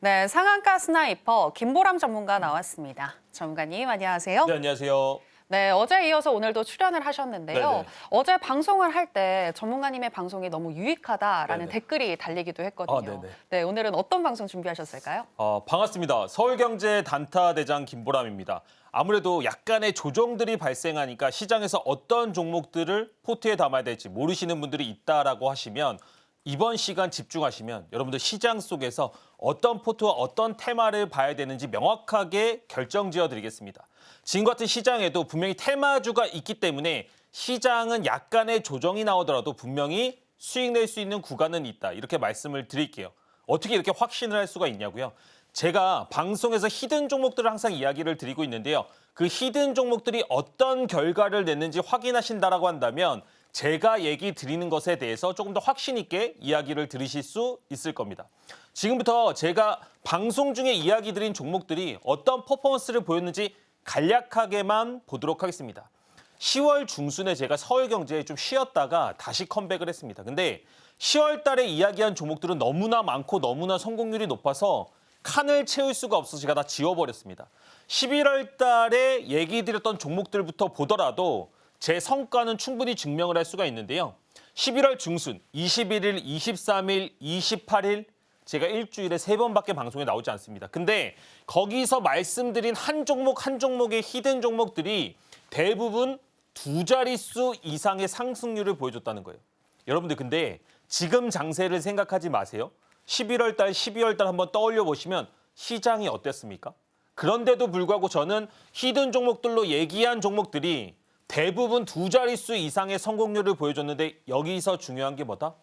네, 상한가 스나이퍼 김보람 전문가 나왔습니다. 전문가님 안녕하세요. 네, 안녕하세요. 네, 어제 이어서 오늘도 출연을 하셨는데요. 네네. 어제 방송을 할 때 전문가님의 방송이 너무 유익하다라는 네네. 댓글이 달리기도 했거든요. 네네. 네, 오늘은 어떤 방송 준비하셨을까요? 반갑습니다. 서울경제 단타 대장 김보람입니다. 아무래도 약간의 조정들이 발생하니까 시장에서 어떤 종목들을 포트에 담아야 될지 모르시는 분들이 있다라고 하시면 이번 시간 집중하시면 여러분들 시장 속에서 어떤 포트와 어떤 테마를 봐야 되는지 명확하게 결정지어 드리겠습니다. 지금 같은 시장에도 분명히 테마주가 있기 때문에 시장은 약간의 조정이 나오더라도 분명히 수익 낼 수 있는 구간은 있다. 이렇게 말씀을 드릴게요. 어떻게 이렇게 확신을 할 수가 있냐고요? 제가 방송에서 히든 종목들을 항상 이야기를 드리고 있는데요. 그 히든 종목들이 어떤 결과를 냈는지 확인하신다라고 한다면 제가 얘기 드리는 것에 대해서 조금 더 확신 있게 이야기를 들으실 수 있을 겁니다. 지금부터 제가 방송 중에 이야기 드린 종목들이 어떤 퍼포먼스를 보였는지 간략하게만 보도록 하겠습니다. 10월 중순에 제가 서울경제에 좀 쉬었다가 다시 컴백을 했습니다. 근데 10월 달에 이야기한 종목들은 너무나 많고 너무나 성공률이 높아서 칸을 채울 수가 없어서 제가 다 지워버렸습니다. 11월 달에 얘기 드렸던 종목들부터 보더라도 제 성과는 충분히 증명을 할 수가 있는데요. 11월 중순, 21일, 23일, 28일 제가 일주일에 3번밖에 방송에 나오지 않습니다. 근데 거기서 말씀드린 한 종목 한 종목의 히든 종목들이 대부분 두 자릿수 이상의 상승률을 보여줬다는 거예요. 여러분들 근데 지금 장세를 생각하지 마세요. 11월 달, 12월 달 한번 떠올려 보시면 시장이 어땠습니까? 그런데도 불구하고 저는 히든 종목들로 얘기한 종목들이 대부분 두 자릿수 이상의 성공률을 보여줬는데 여기서 중요한 게 뭐다?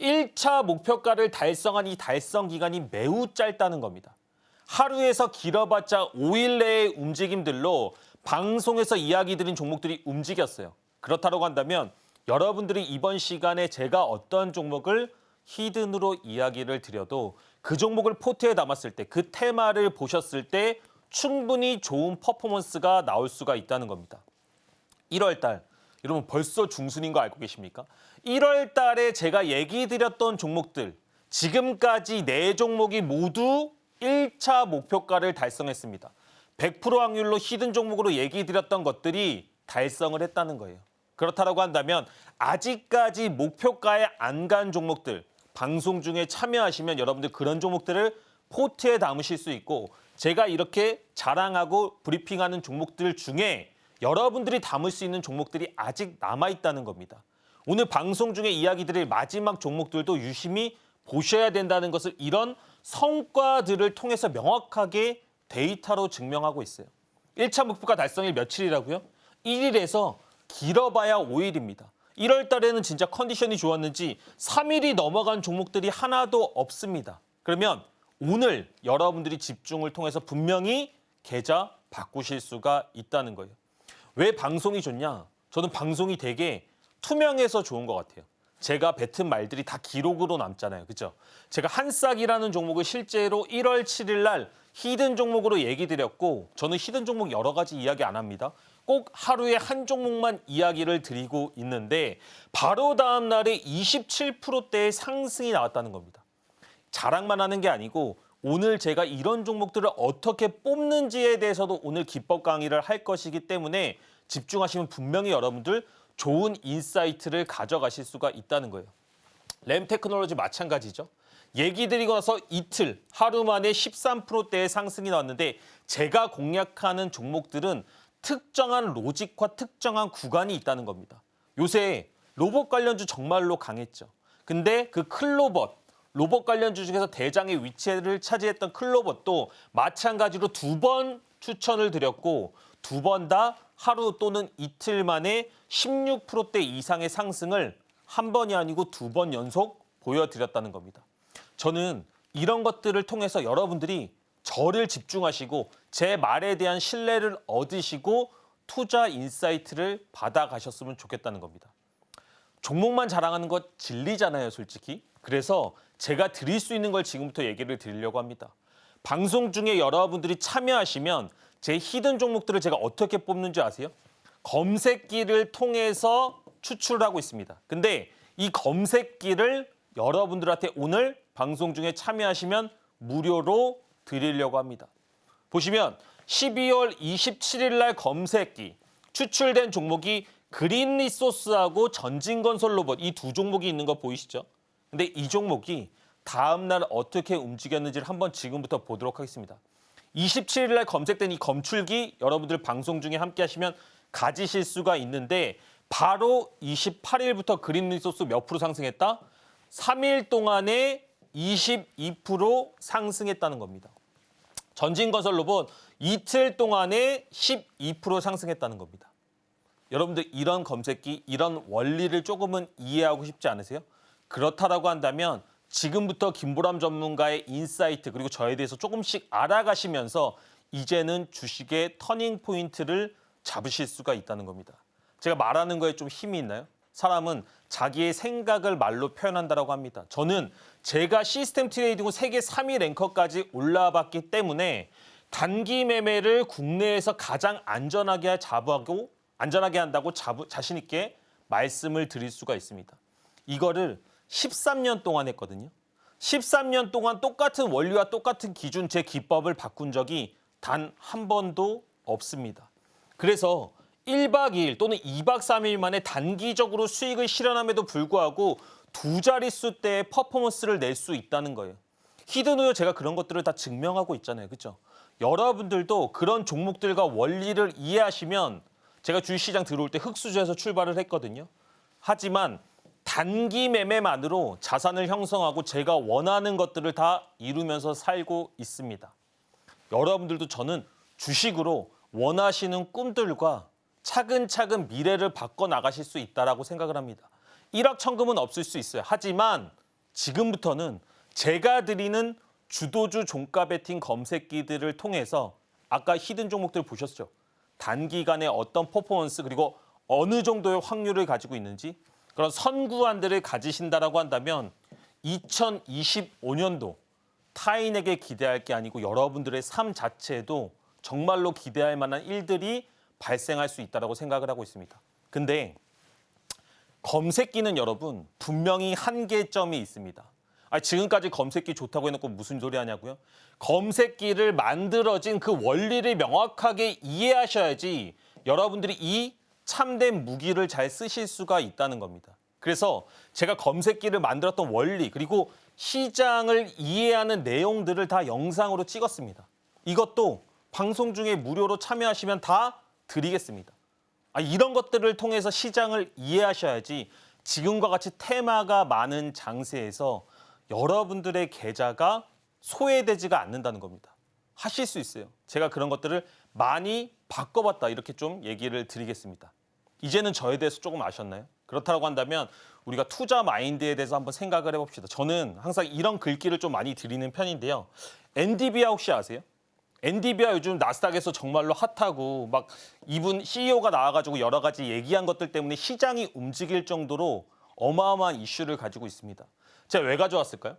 1차 목표가를 달성한 이 달성 기간이 매우 짧다는 겁니다. 하루에서 길어봤자 5일 내의 움직임들로 방송에서 이야기 드린 종목들이 움직였어요. 그렇다고 한다면 여러분들이 이번 시간에 제가 어떤 종목을 히든으로 이야기를 드려도 그 종목을 포트에 담았을 때 그 테마를 보셨을 때 충분히 좋은 퍼포먼스가 나올 수가 있다는 겁니다. 1월 달, 여러분 벌써 중순인 거 알고 계십니까? 1월 달에 제가 얘기 드렸던 종목들, 지금까지 4종목이 모두 1차 목표가를 달성했습니다. 100% 확률로 히든 종목으로 얘기 드렸던 것들이 달성을 했다는 거예요. 그렇다고 한다면 아직까지 목표가에 안 간 종목들, 방송 중에 참여하시면 여러분들 그런 종목들을 포트에 담으실 수 있고 제가 이렇게 자랑하고 브리핑하는 종목들 중에 여러분들이 담을 수 있는 종목들이 아직 남아있다는 겁니다. 오늘 방송 중에 이야기 드릴 마지막 종목들도 유심히 보셔야 된다는 것을 이런 성과들을 통해서 명확하게 데이터로 증명하고 있어요. 1차 목표가 달성일 며칠이라고요? 1일에서 길어봐야 5일입니다. 1월 달에는 진짜 컨디션이 좋았는지 3일이 넘어간 종목들이 하나도 없습니다. 그러면 오늘 여러분들이 집중을 통해서 분명히 계좌 바꾸실 수가 있다는 거예요. 왜 방송이 좋냐? 저는 방송이 되게 투명해서 좋은 것 같아요. 제가 뱉은 말들이 다 기록으로 남잖아요. 그렇죠? 제가 한싹이라는 종목을 실제로 1월 7일 날 히든 종목으로 얘기 드렸고 저는 히든 종목 여러 가지 이야기 안 합니다. 꼭 하루에 한 종목만 이야기를 드리고 있는데 바로 다음 날에 27%대의 상승이 나왔다는 겁니다. 자랑만 하는 게 아니고 오늘 제가 이런 종목들을 어떻게 뽑는지에 대해서도 오늘 기법 강의를 할 것이기 때문에 집중하시면 분명히 여러분들 좋은 인사이트를 가져가실 수가 있다는 거예요. 램테크놀로지 마찬가지죠. 얘기 드리고 나서 이틀, 하루 만에 13%대의 상승이 나왔는데 제가 공략하는 종목들은 특정한 로직과 특정한 구간이 있다는 겁니다. 요새 로봇 관련주 정말로 강했죠. 근데 그 로봇 관련주 중에서 대장의 위치를 차지했던 클로봇도 마찬가지로 2번 추천을 드렸고 2번 다 하루 또는 이틀 만에 16%대 이상의 상승을 한 번이 아니고 2번 연속 보여드렸다는 겁니다. 저는 이런 것들을 통해서 여러분들이 저를 집중하시고 제 말에 대한 신뢰를 얻으시고 투자 인사이트를 받아가셨으면 좋겠다는 겁니다. 종목만 자랑하는 것 진리잖아요, 솔직히. 그래서 제가 드릴 수 있는 걸 지금부터 얘기를 드리려고 합니다. 방송 중에 여러분들이 참여하시면 제 히든 종목들을 제가 어떻게 뽑는지 아세요? 검색기를 통해서 추출하고 있습니다. 근데 이 검색기를 여러분들한테 오늘 방송 중에 참여하시면 무료로 드리려고 합니다. 보시면 12월 27일 날 검색기 추출된 종목이 그린리소스하고 전진건설로봇 이 두 종목이 있는 거 보이시죠? 근데 이 종목이 다음 날 어떻게 움직였는지를 한번 지금부터 보도록 하겠습니다. 27일 날 검색된 이 검출기 여러분들 방송 중에 함께 하시면 가지실 수가 있는데 바로 28일부터 그린리소스 몇 프로 상승했다? 3일 동안에 22% 상승했다는 겁니다. 전진건설로봇 이틀 동안에 12% 상승했다는 겁니다. 여러분들 이런 검색기, 이런 원리를 조금은 이해하고 싶지 않으세요? 그렇다라고 한다면 지금부터 김보람 전문가의 인사이트 그리고 저에 대해서 조금씩 알아가시면서 이제는 주식의 터닝 포인트를 잡으실 수가 있다는 겁니다. 제가 말하는 거에 좀 힘이 있나요? 사람은 자기의 생각을 말로 표현한다고 합니다. 저는 제가 시스템 트레이딩 후 세계 3위 랭커까지 올라봤기 때문에 단기 매매를 국내에서 가장 안전하게 한다고 자신 있게 말씀을 드릴 수가 있습니다. 이거를 13년 동안 했거든요. 13년 동안 똑같은 원리와 똑같은 기준 제 기법을 바꾼 적이 단 한 번도 없습니다. 그래서 1박 2일 또는 2박 3일 만에 단기적으로 수익을 실현함에도 불구하고 두 자릿수 대의 퍼포먼스를 낼 수 있다는 거예요. 히든우여 제가 그런 것들을 다 증명하고 있잖아요. 그렇죠? 여러분들도 그런 종목들과 원리를 이해하시면 제가 주식시장 들어올 때 흑수저에서 출발을 했거든요. 하지만 단기 매매만으로 자산을 형성하고 제가 원하는 것들을 다 이루면서 살고 있습니다. 여러분들도 저는 주식으로 원하시는 꿈들과 차근차근 미래를 바꿔나가실 수 있다고 생각을 합니다. 일확천금은 없을 수 있어요. 하지만 지금부터는 제가 드리는 주도주 종가 베팅 검색기들을 통해서 아까 히든 종목들 보셨죠? 단기간에 어떤 퍼포먼스 그리고 어느 정도의 확률을 가지고 있는지 그런 선구안들을 가지신다라고 한다면 2025년도 타인에게 기대할 게 아니고 여러분들의 삶 자체에도 정말로 기대할 만한 일들이 발생할 수 있다고 생각을 하고 있습니다. 근데 검색기는 여러분 분명히 한계점이 있습니다. 지금까지 검색기 좋다고 해놓고 무슨 소리 하냐고요? 검색기를 만들어진 그 원리를 명확하게 이해하셔야지 여러분들이 이 참된 무기를 잘 쓰실 수가 있다는 겁니다. 그래서 제가 검색기를 만들었던 원리 그리고 시장을 이해하는 내용들을 다 영상으로 찍었습니다. 이것도 방송 중에 무료로 참여하시면 다 드리겠습니다. 이런 것들을 통해서 시장을 이해하셔야지 지금과 같이 테마가 많은 장세에서 여러분들의 계좌가 소외되지가 않는다는 겁니다. 하실 수 있어요. 제가 그런 것들을 많이 바꿔봤다 이렇게 좀 얘기를 드리겠습니다. 이제는 저에 대해서 조금 아셨나요? 그렇다고 한다면 우리가 투자 마인드에 대해서 한번 생각을 해봅시다. 저는 항상 이런 글귀를 좀 많이 드리는 편인데요. 엔디비아 혹시 아세요? 엔디비아 요즘 나스닥에서 정말로 핫하고 막 이분 CEO가 나와가지고 여러 가지 얘기한 것들 때문에 시장이 움직일 정도로 어마어마한 이슈를 가지고 있습니다. 제가 왜 가져왔을까요?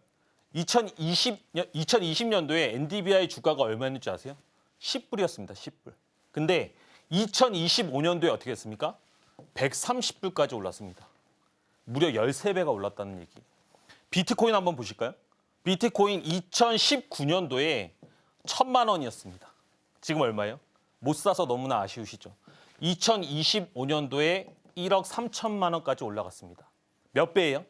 2020년도에 엔디비아의 주가가 얼마였는지 아세요? 10불이었습니다. 10불. 근데 2025년도에 어떻게 했습니까? 130불까지 올랐습니다. 무려 13배가 올랐다는 얘기. 비트코인 한번 보실까요? 비트코인 2019년도에 1,000만 원이었습니다. 지금 얼마예요? 못 사서 너무나 아쉬우시죠? 2025년도에 1억 3천만 원까지 올라갔습니다. 몇 배예요?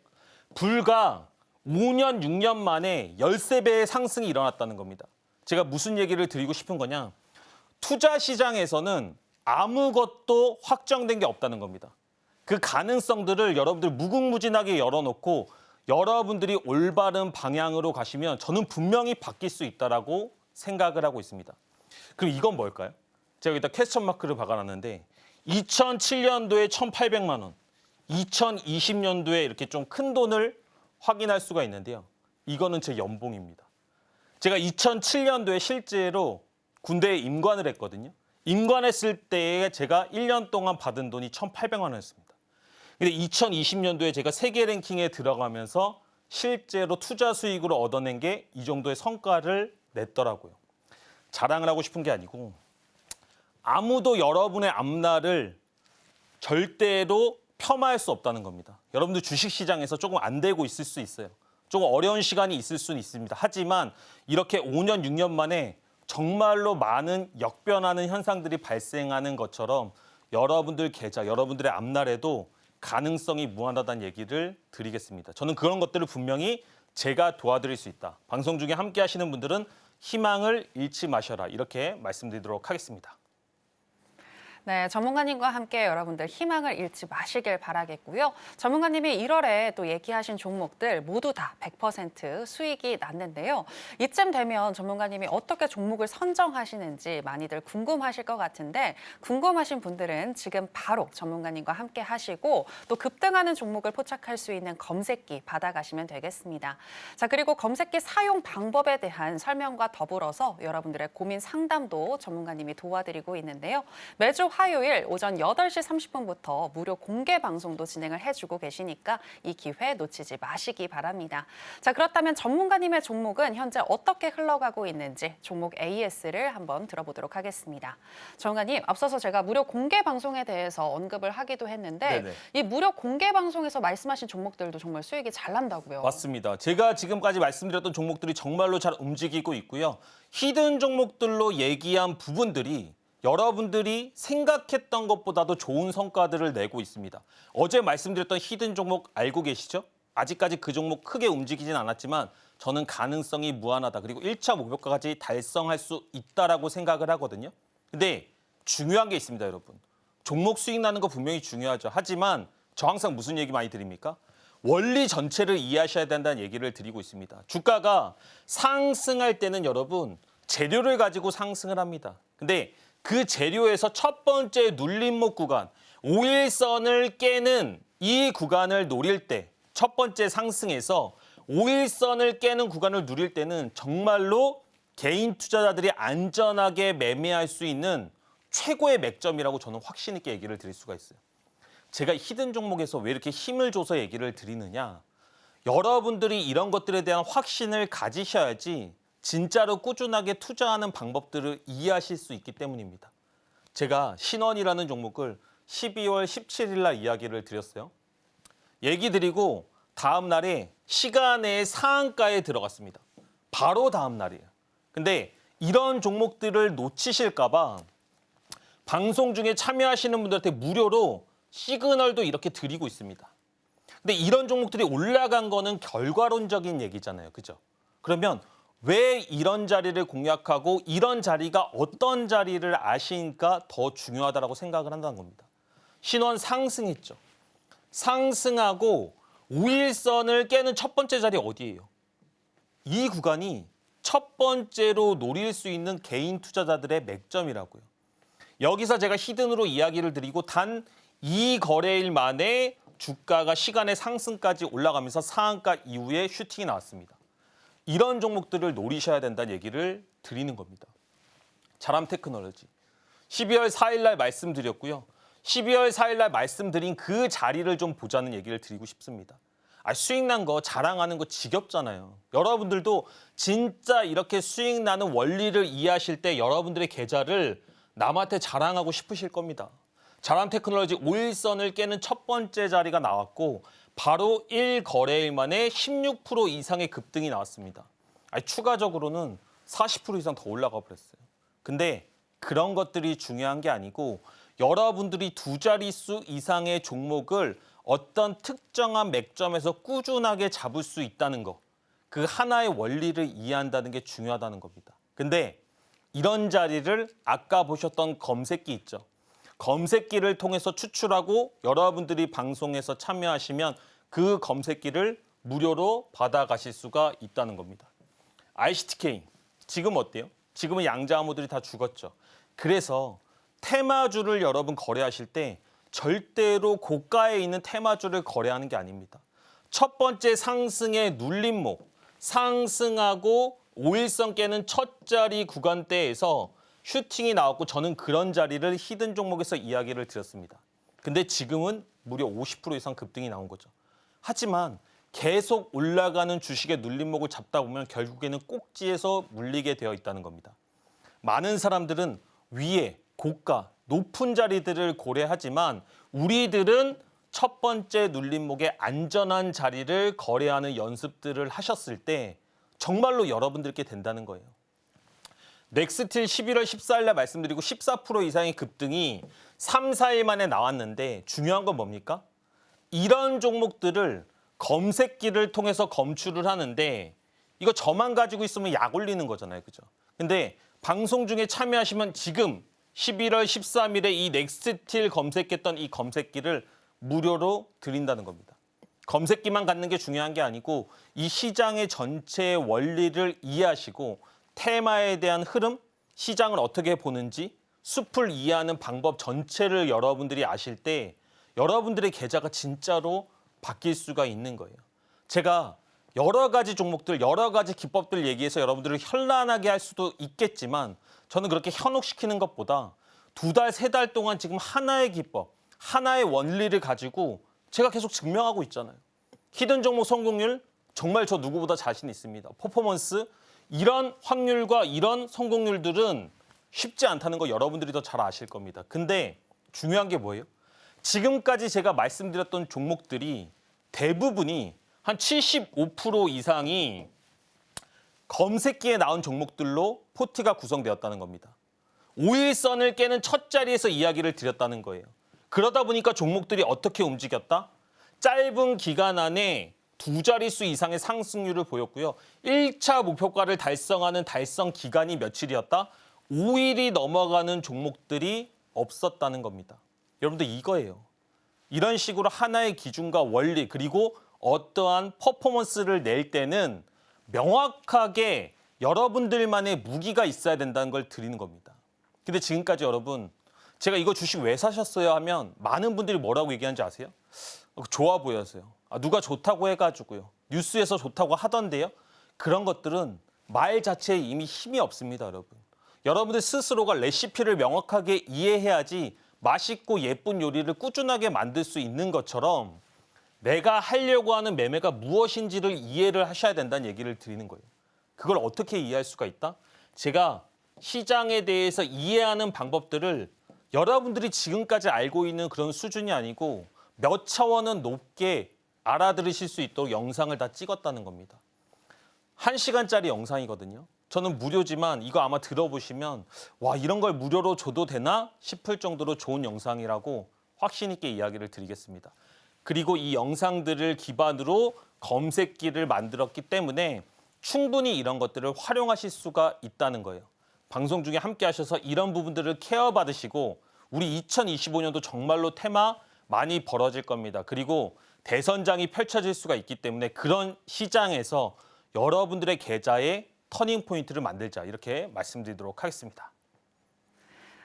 불과 5년, 6년 만에 13배의 상승이 일어났다는 겁니다. 제가 무슨 얘기를 드리고 싶은 거냐? 투자 시장에서는 아무것도 확정된 게 없다는 겁니다. 그 가능성들을 여러분들 무궁무진하게 열어놓고 여러분들이 올바른 방향으로 가시면 저는 분명히 바뀔 수 있다라고 생각을 하고 있습니다. 그럼 이건 뭘까요? 제가 여기다 퀘스천 마크를 박아놨는데 2007년도에 1,800만 원, 2020년도에 이렇게 좀 큰 돈을 확인할 수가 있는데요. 이거는 제 연봉입니다. 제가 2007년도에 실제로 군대에 임관을 했거든요. 임관했을 때에 제가 1년 동안 받은 돈이 1,800만 원이었습니다. 근데 2020년도에 제가 세계 랭킹에 들어가면서 실제로 투자 수익으로 얻어낸 게 이 정도의 성과를 냈더라고요. 자랑을 하고 싶은 게 아니고 아무도 여러분의 앞날을 절대로 폄하할 수 없다는 겁니다. 여러분들 주식시장에서 조금 안 되고 있을 수 있어요. 조금 어려운 시간이 있을 수는 있습니다. 하지만 이렇게 5년, 6년 만에 정말로 많은 역변하는 현상들이 발생하는 것처럼 여러분들 계좌, 여러분들의 앞날에도 가능성이 무한하다는 얘기를 드리겠습니다. 저는 그런 것들을 분명히 제가 도와드릴 수 있다. 방송 중에 함께 하시는 분들은 희망을 잃지 마셔라. 이렇게 말씀드리도록 하겠습니다. 네, 전문가님과 함께 여러분들 희망을 잃지 마시길 바라겠고요. 전문가님이 1월에 또 얘기하신 종목들 모두 다 100% 수익이 났는데요. 이쯤 되면 전문가님이 어떻게 종목을 선정하시는지 많이들 궁금하실 것 같은데 궁금하신 분들은 지금 바로 전문가님과 함께 하시고 또 급등하는 종목을 포착할 수 있는 검색기 받아가시면 되겠습니다. 자, 그리고 검색기 사용 방법에 대한 설명과 더불어서 여러분들의 고민 상담도 전문가님이 도와드리고 있는데요. 매주 화요일 오전 8시 30분부터 무료 공개 방송도 진행을 해주고 계시니까 이 기회 놓치지 마시기 바랍니다. 자, 그렇다면 전문가님의 종목은 현재 어떻게 흘러가고 있는지 종목 AS를 한번 들어보도록 하겠습니다. 전문가님, 앞서서 제가 무료 공개 방송에 대해서 언급을 하기도 했는데 네네. 이 무료 공개 방송에서 말씀하신 종목들도 정말 수익이 잘 난다고요. 맞습니다. 제가 지금까지 말씀드렸던 종목들이 정말로 잘 움직이고 있고요. 히든 종목들로 얘기한 부분들이 여러분들이 생각했던 것보다도 좋은 성과들을 내고 있습니다. 어제 말씀드렸던 히든 종목 알고 계시죠? 아직까지 그 종목 크게 움직이진 않았지만 저는 가능성이 무한하다. 그리고 1차 목표가까지 달성할 수 있다라고 생각을 하거든요. 근데 중요한 게 있습니다, 여러분. 종목 수익 나는 거 분명히 중요하죠. 하지만 저 항상 무슨 얘기 많이 드립니까? 원리 전체를 이해하셔야 된다는 얘기를 드리고 있습니다. 주가가 상승할 때는 여러분 재료를 가지고 상승을 합니다. 근데 그 재료에서 첫 번째 눌림목 구간, 5일선을 깨는 이 구간을 노릴 때, 첫 번째 상승에서 5일선을 깨는 구간을 누릴 때는 정말로 개인 투자자들이 안전하게 매매할 수 있는 최고의 맥점이라고 저는 확신 있게 얘기를 드릴 수가 있어요. 제가 히든 종목에서 왜 이렇게 힘을 줘서 얘기를 드리느냐. 여러분들이 이런 것들에 대한 확신을 가지셔야지 진짜로 꾸준하게 투자하는 방법들을 이해하실 수 있기 때문입니다. 제가 신원이라는 종목을 12월 17일 날 이야기를 드렸어요. 얘기 드리고 다음 날에 시간의 상한가에 들어갔습니다. 바로 다음 날이에요. 근데 이런 종목들을 놓치실까 봐 방송 중에 참여하시는 분들한테 무료로 시그널도 이렇게 드리고 있습니다. 근데 이런 종목들이 올라간 거는 결과론적인 얘기잖아요. 그죠? 그러면 왜 이런 자리를 공략하고 이런 자리가 어떤 자리를 아시니까 더 중요하다고 생각을 한다는 겁니다. 신원 상승했죠. 상승하고 5일선을 깨는 첫 번째 자리 어디예요? 이 구간이 첫 번째로 노릴 수 있는 개인 투자자들의 맥점이라고요. 여기서 제가 히든으로 이야기를 드리고 단 2거래일 만에 주가가 시간의 상승까지 올라가면서 상한가 이후에 슈팅이 나왔습니다. 이런 종목들을 노리셔야 된다는 얘기를 드리는 겁니다. 자람 테크놀로지. 12월 4일 날 말씀드렸고요. 12월 4일 날 말씀드린 그 자리를 좀 보자는 얘기를 드리고 싶습니다. 수익 난 거 자랑하는 거 지겹잖아요. 여러분들도 진짜 이렇게 수익 나는 원리를 이해하실 때 여러분들의 계좌를 남한테 자랑하고 싶으실 겁니다. 자람 테크놀로지 5일선을 깨는 첫 번째 자리가 나왔고 바로 1거래일 만에 16% 이상의 급등이 나왔습니다. 추가적으로는 40% 이상 더 올라가 버렸어요. 근데 그런 것들이 중요한 게 아니고 여러분들이 두 자릿수 이상의 종목을 어떤 특정한 맥점에서 꾸준하게 잡을 수 있다는 거. 그 하나의 원리를 이해한다는 게 중요하다는 겁니다. 근데 이런 자리를 아까 보셨던 검색기 있죠. 검색기를 통해서 추출하고 여러분들이 방송에서 참여하시면 그 검색기를 무료로 받아가실 수가 있다는 겁니다. ICTK, 지금 어때요? 지금은 양자암호들이 다 죽었죠. 그래서 테마주를 여러분 거래하실 때 절대로 고가에 있는 테마주를 거래하는 게 아닙니다. 첫 번째 상승의 눌림목, 상승하고 5일선 깨는 첫 자리 구간대에서 슈팅이 나왔고 저는 그런 자리를 히든 종목에서 이야기를 드렸습니다. 근데 지금은 무려 50% 이상 급등이 나온 거죠. 하지만 계속 올라가는 주식의 눌림목을 잡다 보면 결국에는 꼭지에서 물리게 되어 있다는 겁니다. 많은 사람들은 위에 고가, 높은 자리들을 고려하지만 우리들은 첫 번째 눌림목의 안전한 자리를 거래하는 연습들을 하셨을 때 정말로 여러분들께 된다는 거예요. 넥스틸 11월 14일 날 말씀드리고 14% 이상의 급등이 3, 4일 만에 나왔는데 중요한 건 뭡니까? 이런 종목들을 검색기를 통해서 검출을 하는데 이거 저만 가지고 있으면 약 올리는 거잖아요. 그죠? 근데 방송 중에 참여하시면 지금 11월 13일에 이 넥스틸 검색했던 이 검색기를 무료로 드린다는 겁니다. 검색기만 갖는 게 중요한 게 아니고 이 시장의 전체 원리를 이해하시고 테마에 대한 흐름, 시장을 어떻게 보는지 숲을 이해하는 방법 전체를 여러분들이 아실 때 여러분들의 계좌가 진짜로 바뀔 수가 있는 거예요. 제가 여러 가지 종목들, 여러 가지 기법들 얘기해서 여러분들을 현란하게 할 수도 있겠지만 저는 그렇게 현혹시키는 것보다 2달, 3달 동안 지금 하나의 기법, 하나의 원리를 가지고 제가 계속 증명하고 있잖아요. 히든 종목 성공률 정말 저 누구보다 자신 있습니다. 퍼포먼스 이런 확률과 이런 성공률들은 쉽지 않다는 거 여러분들이 더 잘 아실 겁니다. 근데 중요한 게 뭐예요? 지금까지 제가 말씀드렸던 종목들이 대부분이 한 75% 이상이 검색기에 나온 종목들로 포트가 구성되었다는 겁니다. 5일선을 깨는 첫 자리에서 이야기를 드렸다는 거예요. 그러다 보니까 종목들이 어떻게 움직였다? 짧은 기간 안에 2자릿수 이상의 상승률을 보였고요. 1차 목표가를 달성하는 달성 기간이 며칠이었다? 5일이 넘어가는 종목들이 없었다는 겁니다. 여러분들 이거예요. 이런 식으로 하나의 기준과 원리 그리고 어떠한 퍼포먼스를 낼 때는 명확하게 여러분들만의 무기가 있어야 된다는 걸 드리는 겁니다. 근데 지금까지 여러분 제가 이거 주식 왜 사셨어요 하면 많은 분들이 뭐라고 얘기하는지 아세요? 좋아 보여서요. 누가 좋다고 해가지고요. 뉴스에서 좋다고 하던데요. 그런 것들은 말 자체에 이미 힘이 없습니다, 여러분. 여러분들 스스로가 레시피를 명확하게 이해해야지 맛있고 예쁜 요리를 꾸준하게 만들 수 있는 것처럼 내가 하려고 하는 매매가 무엇인지를 이해를 하셔야 된다는 얘기를 드리는 거예요. 그걸 어떻게 이해할 수가 있다? 제가 시장에 대해서 이해하는 방법들을 여러분들이 지금까지 알고 있는 그런 수준이 아니고 몇 차원은 높게 알아들으실 수 있도록 영상을 다 찍었다는 겁니다. 1시간짜리 영상이거든요. 저는 무료지만 이거 아마 들어보시면 와 이런 걸 무료로 줘도 되나 싶을 정도로 좋은 영상이라고 확신 있게 이야기를 드리겠습니다. 그리고 이 영상들을 기반으로 검색기를 만들었기 때문에 충분히 이런 것들을 활용하실 수가 있다는 거예요. 방송 중에 함께 하셔서 이런 부분들을 케어받으시고 우리 2025년도 정말로 테마 많이 벌어질 겁니다. 그리고 대선장이 펼쳐질 수가 있기 때문에 그런 시장에서 여러분들의 계좌에 터닝 포인트를 만들자 이렇게 말씀드리도록 하겠습니다.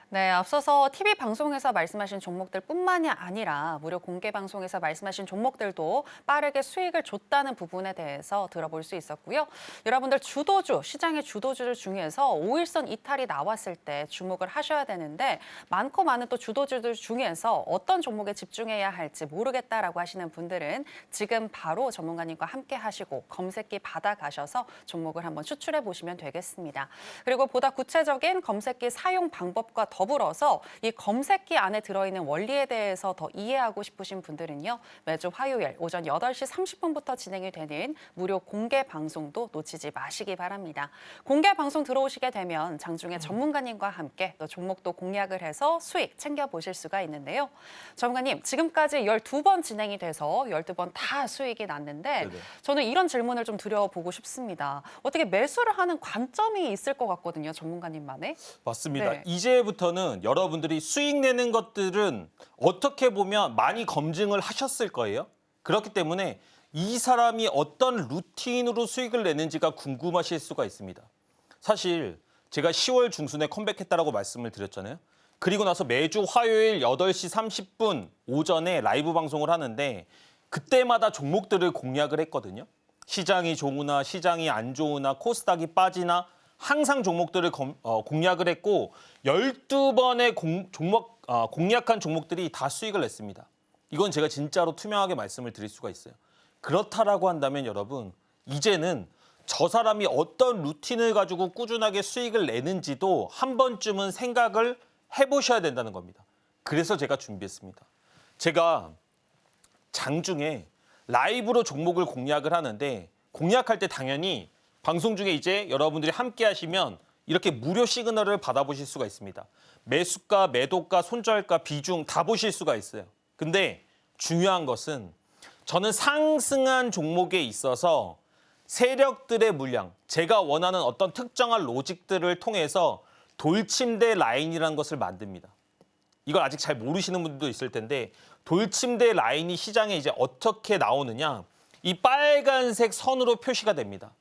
네, 앞서서 TV 방송에서 말씀하신 종목들뿐만이 아니라 무료 공개 방송에서 말씀하신 종목들도 빠르게 수익을 줬다는 부분에 대해서 들어볼 수 있었고요. 여러분들 주도주, 시장의 주도주들 중에서 5일선 이탈이 나왔을 때 주목을 하셔야 되는데 많고 많은 또 주도주들 중에서 어떤 종목에 집중해야 할지 모르겠다라고 하시는 분들은 지금 바로 전문가님과 함께 하시고 검색기 받아가셔서 종목을 한번 추출해 보시면 되겠습니다. 그리고 보다 구체적인 검색기 사용 방법과 더불어서 이 검색기 안에 들어있는 원리에 대해서 더 이해하고 싶으신 분들은요. 매주 화요일 오전 8시 30분부터 진행이 되는 무료 공개 방송도 놓치지 마시기 바랍니다. 공개 방송 들어오시게 되면 장중에 전문가님과 함께 또 종목도 공략을 해서 수익 챙겨보실 수가 있는데요. 전문가님, 지금까지 12번 진행이 돼서 12번 다 수익이 났는데 네네. 저는 이런 질문을 좀 드려보고 싶습니다. 어떻게 매수를 하는 관점이 있을 것 같거든요. 전문가님만의. 맞습니다. 네. 이제부터는 여러분들이 수익 내는 것들은 어떻게 보면 많이 검증을 하셨을 거예요. 그렇기 때문에 이 사람이 어떤 루틴으로 수익을 내는지가 궁금하실 수가 있습니다. 사실 제가 10월 중순에 컴백했다라고 말씀을 드렸잖아요. 그리고 나서 매주 화요일 8시 30분 오전에 라이브 방송을 하는데 그때마다 종목들을 공략을 했거든요. 시장이 좋으나 시장이 안 좋으나 코스닥이 빠지나 항상 종목들을 공략을 했고 12번의 공략한 종목들이 다 수익을 냈습니다. 이건 제가 진짜로 투명하게 말씀을 드릴 수가 있어요. 그렇다라고 한다면 여러분 이제는 저 사람이 어떤 루틴을 가지고 꾸준하게 수익을 내는지도 한 번쯤은 생각을 해보셔야 된다는 겁니다. 그래서 제가 준비했습니다. 제가 장중에 라이브로 종목을 공략을 하는데 공략할 때 당연히 방송 중에 이제 여러분들이 함께 하시면 이렇게 무료 시그널을 받아보실 수가 있습니다. 매수가, 매도가, 손절가, 비중 다 보실 수가 있어요. 근데 중요한 것은 저는 상승한 종목에 있어서 세력들의 물량, 제가 원하는 어떤 특정한 로직들을 통해서 돌침대 라인이라는 것을 만듭니다. 이걸 아직 잘 모르시는 분들도 있을 텐데 돌침대 라인이 시장에 이제 어떻게 나오느냐, 이 빨간색 선으로 표시가 됩니다.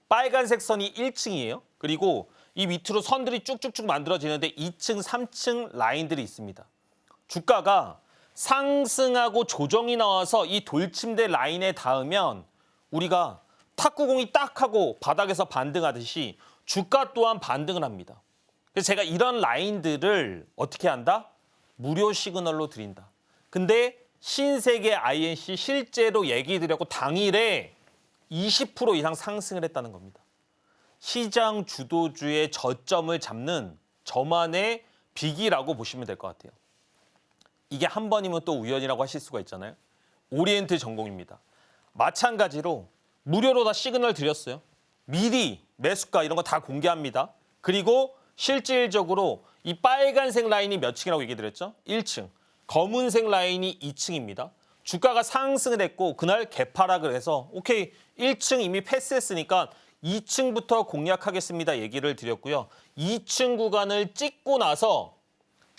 빨간색 선이 1층이에요. 그리고 이 밑으로 선들이 쭉쭉쭉 만들어지는데 2층, 3층 라인들이 있습니다. 주가가 상승하고 조정이 나와서 이 돌침대 라인에 닿으면 우리가 탁구공이 딱 하고 바닥에서 반등하듯이 주가 또한 반등을 합니다. 그래서 제가 이런 라인들을 어떻게 한다? 무료 시그널로 드린다. 근데 신세계 INC 실제로 얘기 드렸고 당일에 20% 이상 상승을 했다는 겁니다. 시장 주도주의 저점을 잡는 저만의 빅이라고 보시면 될 것 같아요. 이게 한 번이면 또 우연이라고 하실 수가 있잖아요. 오리엔트 전공입니다. 마찬가지로 무료로 다 시그널 드렸어요. 미리 매수가 이런 거 다 공개합니다. 그리고 실질적으로 이 빨간색 라인이 몇 층이라고 얘기 드렸죠? 1층. 검은색 라인이 2층입니다. 주가가 상승을 했고 그날 개파락을 해서 오케이 1층 이미 패스했으니까 2층부터 공략하겠습니다 얘기를 드렸고요. 2층 구간을 찍고 나서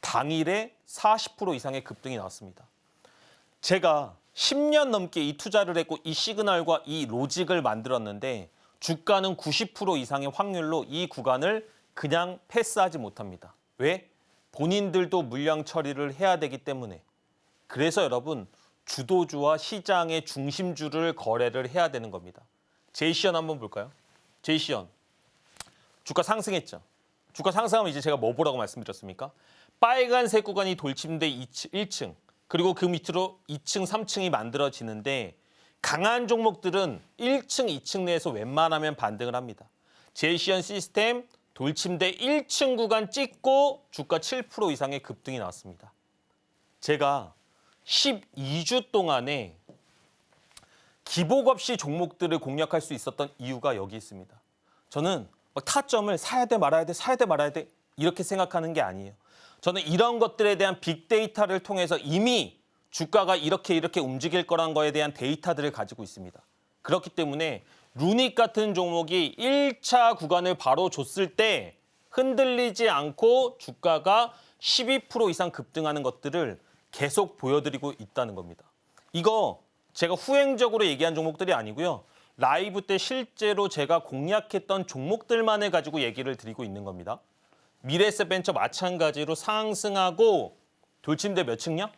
당일에 40% 이상의 급등이 나왔습니다. 제가 10년 넘게 이 투자를 했고 이 시그널과 이 로직을 만들었는데 주가는 90% 이상의 확률로 이 구간을 그냥 패스하지 못합니다. 왜? 본인들도 물량 처리를 해야 되기 때문에. 그래서 여러분 주도주와 시장의 중심주를 거래를 해야 되는 겁니다. 제이시언 한번 볼까요? 제이시언 주가 상승했죠. 주가 상승하면 이제 제가 뭐 보라고 말씀드렸습니까? 빨간색 구간이 돌침대 1층 그리고 그 밑으로 2층, 3층이 만들어지는데 강한 종목들은 1층, 2층 내에서 웬만하면 반등을 합니다. 제이시언 시스템 돌침대 1층 구간 찍고 주가 7% 이상의 급등이 나왔습니다. 제가 12주 동안에 기복 없이 종목들을 공략할 수 있었던 이유가 여기 있습니다. 저는 타점을 사야 돼 말아야 돼, 사야 돼 말아야 돼 이렇게 생각하는 게 아니에요. 저는 이런 것들에 대한 빅데이터를 통해서 이미 주가가 이렇게 움직일 거란 거에 대한 데이터들을 가지고 있습니다. 그렇기 때문에 루닉 같은 종목이 1차 구간을 바로 줬을 때 흔들리지 않고 주가가 12% 이상 급등하는 것들을 계속 보여드리고 있다는 겁니다. 이거 제가 후행적으로 얘기한 종목들이 아니고요. 라이브 때 실제로 제가 공략했던 종목들만을 가지고 얘기를 드리고 있는 겁니다. 미래에셋벤처 마찬가지로 상승하고 돌침대 몇 층이요?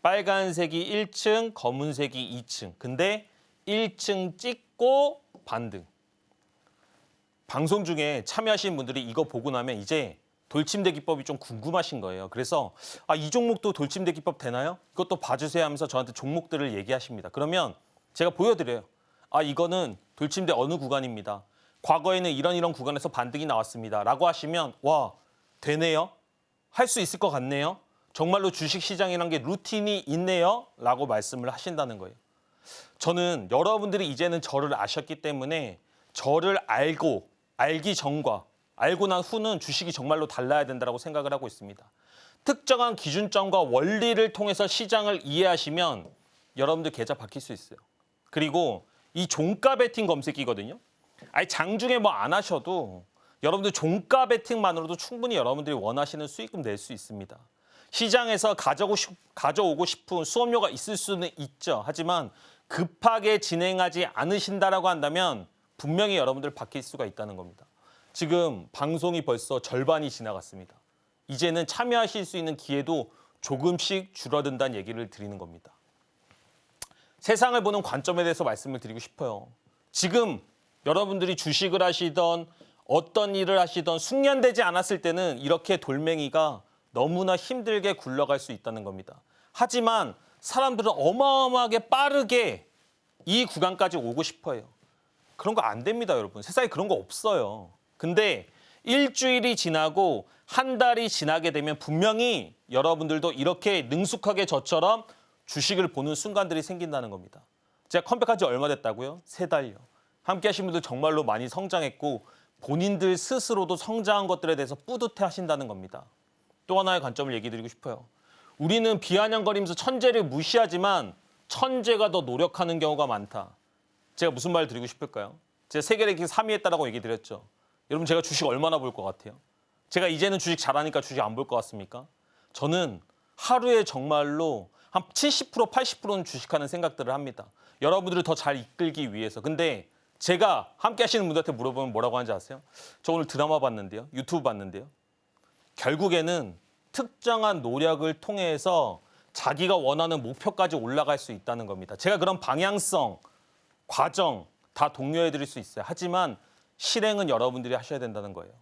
빨간색이 1층, 검은색이 2층. 근데 1층 찍고 반등. 방송 중에 참여하신 분들이 이거 보고 나면 이제 돌침대 기법이 좀 궁금하신 거예요. 그래서 이 종목도 돌침대 기법 되나요? 이것도 봐주세요 하면서 저한테 종목들을 얘기하십니다. 그러면 제가 보여드려요. 이거는 돌침대 어느 구간입니다. 과거에는 이런 구간에서 반등이 나왔습니다. 라고 하시면 와 되네요. 할 수 있을 것 같네요. 정말로 주식시장이란 게 루틴이 있네요. 라고 말씀을 하신다는 거예요. 저는 여러분들이 이제는 저를 아셨기 때문에 저를 알기 전과 알고 난 후는 주식이 정말로 달라야 된다고 생각을 하고 있습니다. 특정한 기준점과 원리를 통해서 시장을 이해하시면 여러분들 계좌 바뀔 수 있어요. 그리고 이 종가 베팅 검색기거든요. 장중에 뭐 안 하셔도 여러분들 종가 베팅만으로도 충분히 여러분들이 원하시는 수익금 낼 수 있습니다. 시장에서 가져오고 싶은 수업료가 있을 수는 있죠. 하지만 급하게 진행하지 않으신다라고 한다면 분명히 여러분들 바뀔 수가 있다는 겁니다. 지금 방송이 벌써 절반이 지나갔습니다. 이제는 참여하실 수 있는 기회도 조금씩 줄어든다는 얘기를 드리는 겁니다. 세상을 보는 관점에 대해서 말씀을 드리고 싶어요. 지금 여러분들이 주식을 하시던 어떤 일을 하시던 숙련되지 않았을 때는 이렇게 돌멩이가 너무나 힘들게 굴러갈 수 있다는 겁니다. 하지만 사람들은 어마어마하게 빠르게 이 구간까지 오고 싶어요. 그런 거 안 됩니다, 여러분. 세상에 그런 거 없어요. 근데 일주일이 지나고 한 달이 지나게 되면 분명히 여러분들도 이렇게 능숙하게 저처럼 주식을 보는 순간들이 생긴다는 겁니다. 제가 컴백한 지 얼마 됐다고요? 3달요. 함께 하신 분들 정말로 많이 성장했고 본인들 스스로도 성장한 것들에 대해서 뿌듯해 하신다는 겁니다. 또 하나의 관점을 얘기 드리고 싶어요. 우리는 비아냥거리면서 천재를 무시하지만 천재가 더 노력하는 경우가 많다. 제가 무슨 말 드리고 싶을까요? 제가 세계 랭킹 3위 했다라고 얘기 드렸죠. 여러분 제가 주식 얼마나 볼 것 같아요? 제가 이제는 주식 잘하니까 주식 안 볼 것 같습니까? 저는 하루에 정말로 한 70%, 80%는 주식하는 생각들을 합니다. 여러분들을 더 잘 이끌기 위해서. 근데 제가 함께 하시는 분들한테 물어보면 뭐라고 하는지 아세요? 저 오늘 드라마 봤는데요. 유튜브 봤는데요. 결국에는 특정한 노력을 통해서 자기가 원하는 목표까지 올라갈 수 있다는 겁니다. 제가 그런 방향성, 과정 다 독려해 드릴 수 있어요. 하지만 실행은 여러분들이 하셔야 된다는 거예요.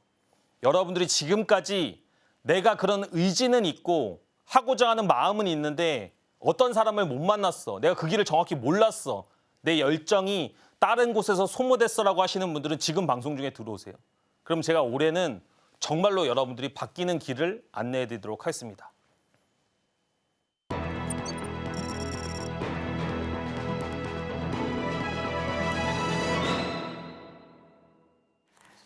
여러분들이 지금까지 내가 그런 의지는 있고 하고자 하는 마음은 있는데 어떤 사람을 못 만났어. 내가 그 길을 정확히 몰랐어. 내 열정이 다른 곳에서 소모됐어라고 하시는 분들은 지금 방송 중에 들어오세요. 그럼 제가 올해는 정말로 여러분들이 바뀌는 길을 안내해 드리도록 하겠습니다.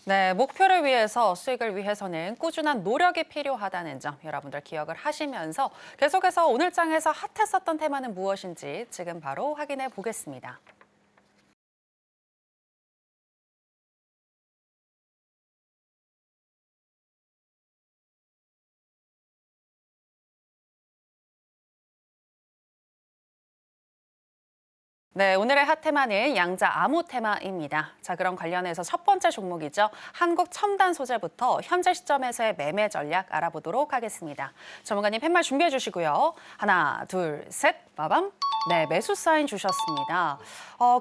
네, 목표를 위해서 수익을 위해서는 꾸준한 노력이 필요하다는 점 여러분들 기억을 하시면서 계속해서 오늘 장에서 핫했었던 테마는 무엇인지 지금 바로 확인해 보겠습니다. 네, 오늘의 핫테마는 양자 암호 테마입니다. 자, 그럼 관련해서 첫 번째 종목이죠. 한국 첨단 소재부터 현재 시점에서의 매매 전략 알아보도록 하겠습니다. 전문가님 팻말 준비해 주시고요. 하나, 둘, 셋, 빠밤. 네, 매수 사인 주셨습니다.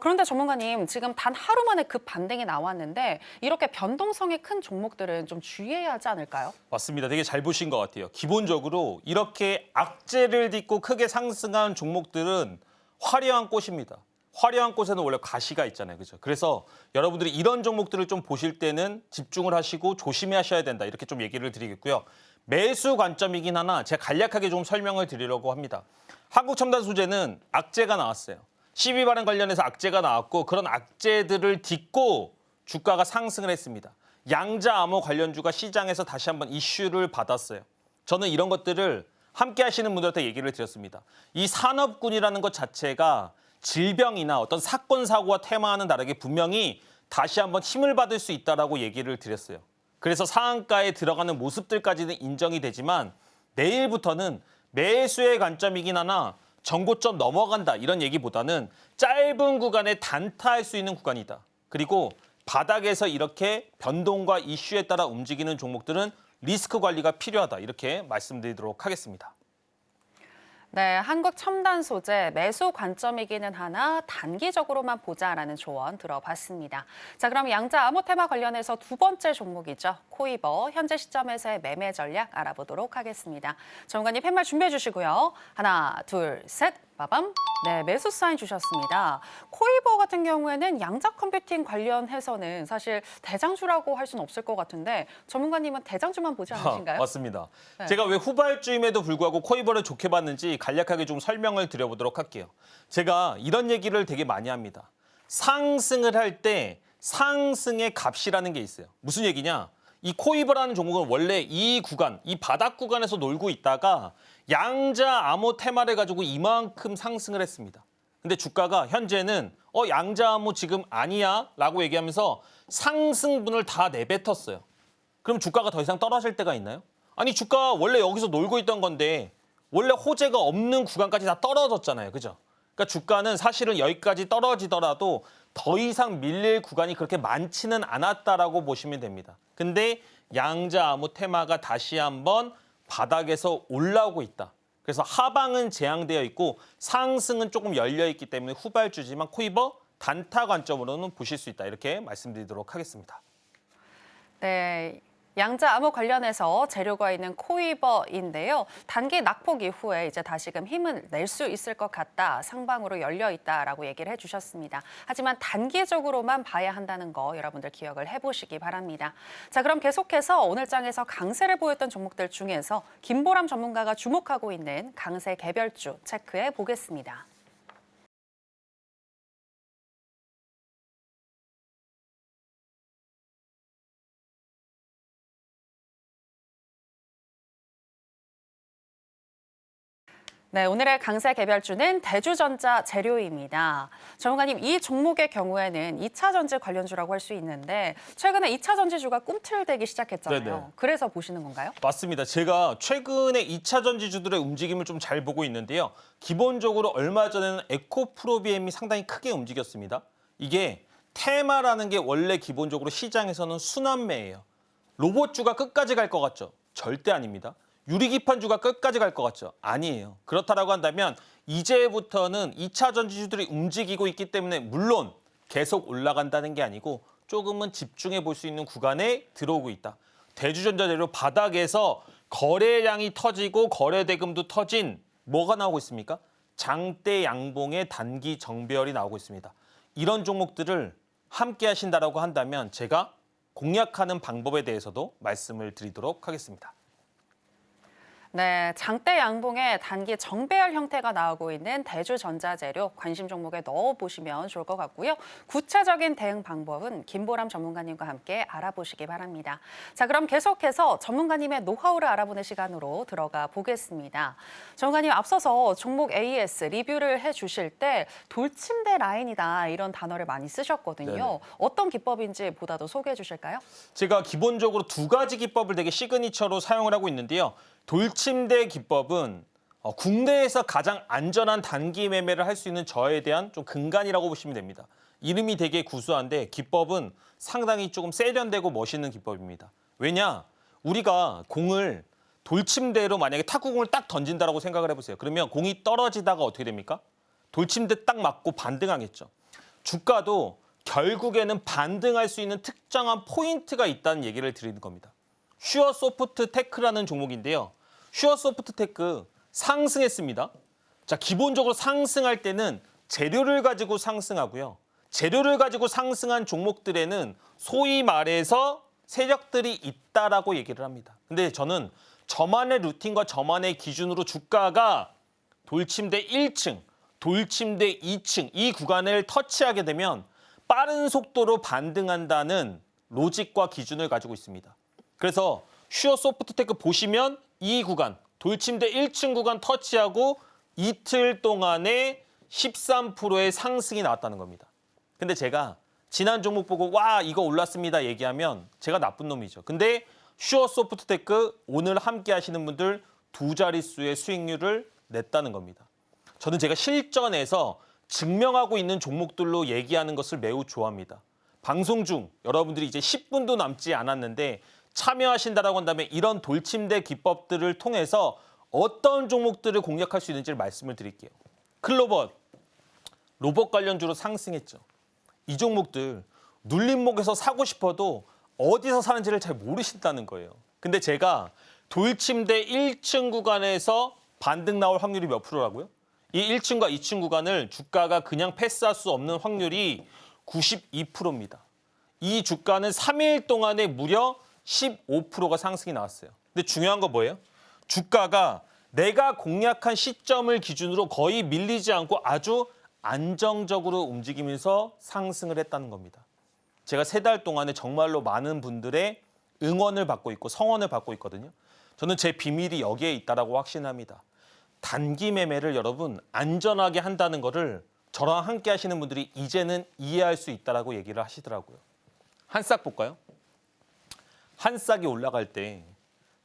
그런데 전문가님, 지금 단 하루 만에 급 반등이 나왔는데 이렇게 변동성이 큰 종목들은 좀 주의해야 하지 않을까요? 맞습니다. 되게 잘 보신 것 같아요. 기본적으로 이렇게 악재를 딛고 크게 상승한 종목들은 화려한 꽃입니다. 화려한 꽃에는 원래 가시가 있잖아요. 그죠? 그래서 여러분들이 이런 종목들을 좀 보실 때는 집중을 하시고 조심하셔야 된다. 이렇게 좀 얘기를 드리겠고요. 매수 관점이긴 하나 제가 간략하게 좀 설명을 드리려고 합니다. 한국첨단소재는 악재가 나왔어요. 12 발행 관련해서 악재가 나왔고 그런 악재들을 딛고 주가가 상승을 했습니다. 양자 암호 관련주가 시장에서 다시 한번 이슈를 받았어요. 저는 이런 것들을 함께 하시는 분들한테 얘기를 드렸습니다. 이 산업군이라는 것 자체가 질병이나 어떤 사건, 사고와 테마와는 다르게 분명히 다시 한번 힘을 받을 수 있다라고 얘기를 드렸어요. 그래서 상한가에 들어가는 모습들까지는 인정이 되지만 내일부터는 매수의 관점이긴 하나 정고점 넘어간다 이런 얘기보다는 짧은 구간에 단타할 수 있는 구간이다. 그리고 바닥에서 이렇게 변동과 이슈에 따라 움직이는 종목들은 리스크 관리가 필요하다. 이렇게 말씀드리도록 하겠습니다. 네, 한국 첨단 소재 매수 관점이기는 하나 단기적으로만 보자라는 조언 들어봤습니다. 자, 그럼 양자 암호 테마 관련해서 두 번째 종목이죠. 코이버 현재 시점에서의 매매 전략 알아보도록 하겠습니다. 전문가님 팻말 준비해 주시고요. 하나, 둘, 셋. 빠밤. 네, 매수 사인 주셨습니다. 코이버 같은 경우에는 양자 컴퓨팅 관련해서는 사실 대장주라고 할 수는 없을 것 같은데 전문가님은 대장주만 보지 않으신가요? 맞습니다. 네. 제가 왜 후발주임에도 불구하고 코이버를 좋게 봤는지 간략하게 좀 설명을 드려보도록 할게요. 제가 이런 얘기를 되게 많이 합니다. 상승을 할 때 상승의 값이라는 게 있어요. 무슨 얘기냐? 이 코이버라는 종목은 원래 이 구간, 이 바닥 구간에서 놀고 있다가 양자 암호 테마를 가지고 이만큼 상승을 했습니다. 근데 주가가 현재는 양자 암호 지금 아니야 라고 얘기하면서 상승분을 다 내뱉었어요. 그럼 주가가 더 이상 떨어질 때가 있나요? 아니 주가 원래 여기서 놀고 있던 건데 원래 호재가 없는 구간까지 다 떨어졌잖아요. 그죠? 그러니까 주가는 사실은 여기까지 떨어지더라도 더 이상 밀릴 구간이 그렇게 많지는 않았다라고 보시면 됩니다. 근데 양자 암호 테마가 다시 한번 바닥에서 올라오고 있다. 그래서 하방은 재앙되어 있고 상승은 조금 열려 있기 때문에 후발주지만 코이버 단타 관점으로는 보실 수 있다. 이렇게 말씀드리도록 하겠습니다. 네. 양자 암호 관련해서 재료가 있는 코이버인데요. 단기 낙폭 이후에 이제 다시금 힘을 낼 수 있을 것 같다. 상방으로 열려 있다라고 얘기를 해주셨습니다. 하지만 단기적으로만 봐야 한다는 거 여러분들 기억을 해보시기 바랍니다. 자, 그럼 계속해서 오늘 장에서 강세를 보였던 종목들 중에서 김보람 전문가가 주목하고 있는 강세 개별주 체크해 보겠습니다. 네, 오늘의 강세 개별주는 대주전자 재료입니다. 전문가님, 이 종목의 경우에는 2차 전지 관련주라고 할 수 있는데 최근에 2차 전지주가 꿈틀대기 시작했잖아요. 네네. 그래서 보시는 건가요? 맞습니다. 제가 최근에 2차 전지주들의 움직임을 좀 잘 보고 있는데요. 기본적으로 얼마 전에는 에코프로비엠이 상당히 크게 움직였습니다. 이게 테마라는 게 원래 기본적으로 시장에서는 순환매예요. 로봇주가 끝까지 갈 것 같죠? 절대 아닙니다. 유리기판주가 끝까지 갈 것 같죠? 아니에요. 그렇다라고 한다면 이제부터는 2차 전지주들이 움직이고 있기 때문에 물론 계속 올라간다는 게 아니고 조금은 집중해 볼 수 있는 구간에 들어오고 있다. 대주전자재료 바닥에서 거래량이 터지고 거래대금도 터진 뭐가 나오고 있습니까? 장대 양봉의 단기 정배열이 나오고 있습니다. 이런 종목들을 함께 하신다라고 한다면 제가 공략하는 방법에 대해서도 말씀을 드리도록 하겠습니다. 네, 장대 양봉의 단기 정배열 형태가 나오고 있는 대주전자재료 관심 종목에 넣어보시면 좋을 것 같고요. 구체적인 대응 방법은 김보람 전문가님과 함께 알아보시기 바랍니다. 자, 그럼 계속해서 전문가님의 노하우를 알아보는 시간으로 들어가 보겠습니다. 전문가님, 앞서서 종목 AS 리뷰를 해주실 때 돌침대 라인이다 이런 단어를 많이 쓰셨거든요. 네네. 어떤 기법인지 보다 더 소개해 주실까요? 제가 기본적으로 두 가지 기법을 되게 시그니처로 사용을 하고 있는데요. 돌침대 기법은 국내에서 가장 안전한 단기 매매를 할 수 있는 저에 대한 좀 근간이라고 보시면 됩니다. 이름이 되게 구수한데 기법은 상당히 조금 세련되고 멋있는 기법입니다. 왜냐? 우리가 공을 돌침대로 만약에 탁구공을 딱 던진다라고 생각을 해보세요. 그러면 공이 떨어지다가 어떻게 됩니까? 돌침대 딱 맞고 반등하겠죠. 주가도 결국에는 반등할 수 있는 특정한 포인트가 있다는 얘기를 드리는 겁니다. 슈어소프트테크라는 종목인데요. 슈어소프트테크 상승했습니다. 자, 기본적으로 상승할 때는 재료를 가지고 상승하고요. 재료를 가지고 상승한 종목들에는 소위 말해서 세력들이 있다라고 얘기를 합니다. 근데 저는 저만의 루틴과 저만의 기준으로 주가가 돌침대 1층, 돌침대 2층 이 구간을 터치하게 되면 빠른 속도로 반등한다는 로직과 기준을 가지고 있습니다. 그래서 슈어소프트테크 보시면 이 구간, 돌침대 1층 구간 터치하고 이틀 동안에 13%의 상승이 나왔다는 겁니다. 근데 제가 지난 종목 보고 와 이거 올랐습니다 얘기하면 제가 나쁜 놈이죠. 근데 슈어소프트테크 오늘 함께 하시는 분들 두 자릿수의 수익률을 냈다는 겁니다. 저는 제가 실전에서 증명하고 있는 종목들로 얘기하는 것을 매우 좋아합니다. 방송 중 여러분들이 이제 10분도 남지 않았는데 참여하신다라고 한다면 이런 돌침대 기법들을 통해서 어떤 종목들을 공략할 수 있는지를 말씀을 드릴게요. 클로벗, 로봇 관련주로 상승했죠. 이 종목들 눌림목에서 사고 싶어도 어디서 사는지를 잘 모르신다는 거예요. 근데 제가 돌침대 1층 구간에서 반등 나올 확률이 몇 프로라고요? 이 1층과 2층 구간을 주가가 그냥 패스할 수 없는 확률이 92%입니다. 이 주가는 3일 동안에 무려 15%가 상승이 나왔어요. 근데 중요한 거 뭐예요? 주가가 내가 공략한 시점을 기준으로 거의 밀리지 않고 아주 안정적으로 움직이면서 상승을 했다는 겁니다. 제가 3달 동안에 정말로 많은 분들의 응원을 받고 있고 성원을 받고 있거든요. 저는 제 비밀이 여기에 있다라고 확신합니다. 단기 매매를 여러분 안전하게 한다는 거를 저랑 함께 하시는 분들이 이제는 이해할 수 있다라고 얘기를 하시더라고요. 한 싹 볼까요? 한 싹이 올라갈 때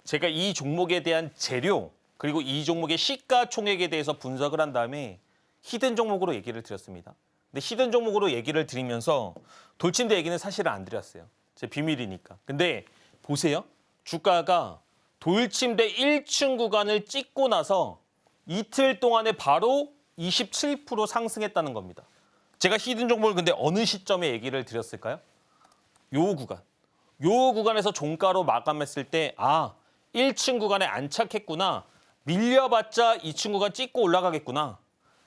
제가 이 종목에 대한 재료 그리고 이 종목의 시가총액에 대해서 분석을 한 다음에 히든 종목으로 얘기를 드렸습니다. 근데 히든 종목으로 얘기를 드리면서 돌침대 얘기는 사실은 안 드렸어요. 제 비밀이니까. 근데 보세요. 주가가 돌침대 1층 구간을 찍고 나서 이틀 동안에 바로 27% 상승했다는 겁니다. 제가 히든 종목을 근데 어느 시점에 얘기를 드렸을까요? 요 구간. 요 구간에서 종가로 마감했을 때 1층 구간에 안착했구나. 밀려봤자 2층 구간 찍고 올라가겠구나.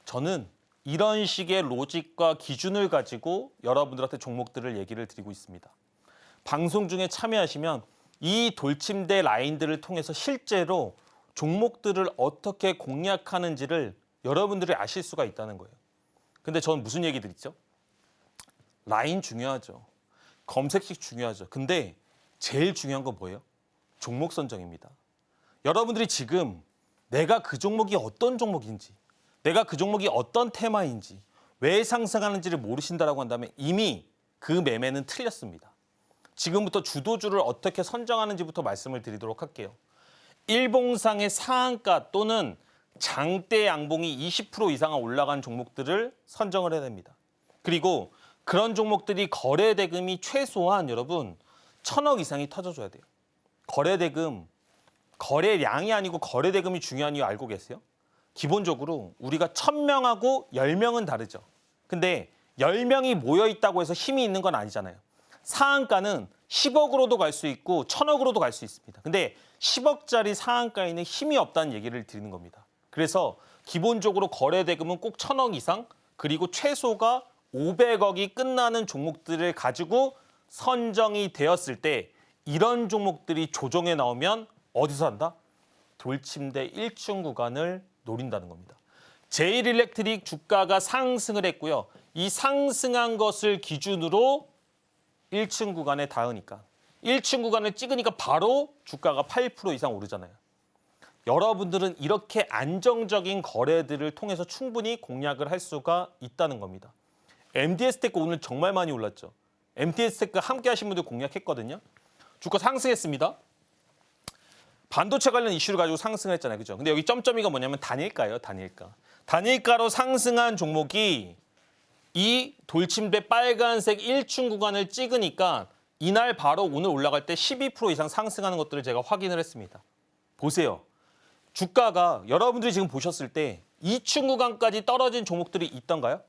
저는 이런 식의 로직과 기준을 가지고 여러분들한테 종목들을 얘기를 드리고 있습니다. 방송 중에 참여하시면 이 돌침대 라인들을 통해서 실제로 종목들을 어떻게 공략하는지를 여러분들이 아실 수가 있다는 거예요. 근데 저는 무슨 얘기 드리죠? 라인 중요하죠. 검색식 중요하죠. 근데 제일 중요한 건 뭐예요? 종목 선정입니다. 여러분들이 지금 내가 그 종목이 어떤 종목인지, 내가 그 종목이 어떤 테마인지, 왜 상승하는지를 모르신다라고 한다면 이미 그 매매는 틀렸습니다. 지금부터 주도주를 어떻게 선정하는지부터 말씀을 드리도록 할게요. 일봉상의 상한가 또는 장대 양봉이 20% 이상 올라간 종목들을 선정을 해야 됩니다. 그리고 그런 종목들이 거래 대금이 최소한 여러분 1,000억 이상이 터져줘야 돼요. 거래 대금, 거래량이 아니고 거래 대금이 중요한 이유 알고 계세요? 기본적으로 우리가 1,000명하고 10명은 다르죠. 근데 10명이 모여 있다고 해서 힘이 있는 건 아니잖아요. 상한가는 10억으로도 갈 수 있고 1,000억으로도 갈 수 있습니다. 근데 10억짜리 상한가에는 힘이 없다는 얘기를 드리는 겁니다. 그래서 기본적으로 거래 대금은 꼭 1,000억 이상 그리고 최소가 500억이 끝나는 종목들을 가지고 선정이 되었을 때 이런 종목들이 조정에 나오면 어디서 한다? 돌침대 1층 구간을 노린다는 겁니다. 제일일렉트릭 주가가 상승을 했고요. 이 상승한 것을 기준으로 1층 구간에 닿으니까 1층 구간을 찍으니까 바로 주가가 8% 이상 오르잖아요. 여러분들은 이렇게 안정적인 거래들을 통해서 충분히 공략을 할 수가 있다는 겁니다. MDS테크 오늘 정말 많이 올랐죠. MDS테크 함께 하신 분들 공략했거든요. 주가 상승했습니다. 반도체 관련 이슈를 가지고 상승을 했잖아요. 그죠? 근데 여기 점점이가 뭐냐면 단일가예요. 단일가. 단일가로 상승한 종목이 이 돌침대 빨간색 1층 구간을 찍으니까 이날 바로 오늘 올라갈 때 12% 이상 상승하는 것들을 제가 확인을 했습니다. 보세요. 주가가 여러분들이 지금 보셨을 때 2층 구간까지 떨어진 종목들이 있던가요?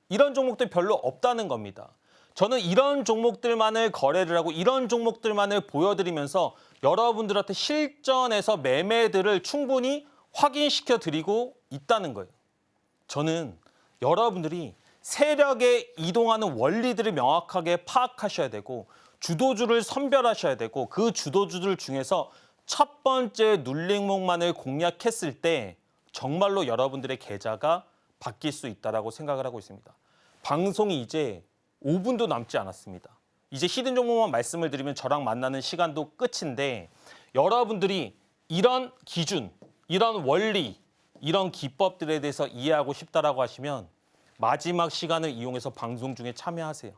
이런 종목들 별로 없다는 겁니다. 저는 이런 종목들만을 거래를 하고 이런 종목들만을 보여드리면서 여러분들한테 실전에서 매매들을 충분히 확인시켜 드리고 있다는 거예요. 저는 여러분들이 세력에 이동하는 원리들을 명확하게 파악하셔야 되고 주도주를 선별하셔야 되고 그 주도주들 중에서 첫 번째 눌림목만을 공략했을 때 정말로 여러분들의 계좌가 바뀔 수 있다고 생각을 하고 있습니다. 방송이 이제 5분도 남지 않았습니다. 이제 히든 종목만 말씀을 드리면 저랑 만나는 시간도 끝인데 여러분들이 이런 기준, 이런 원리, 이런 기법들에 대해서 이해하고 싶다라고 하시면 마지막 시간을 이용해서 방송 중에 참여하세요.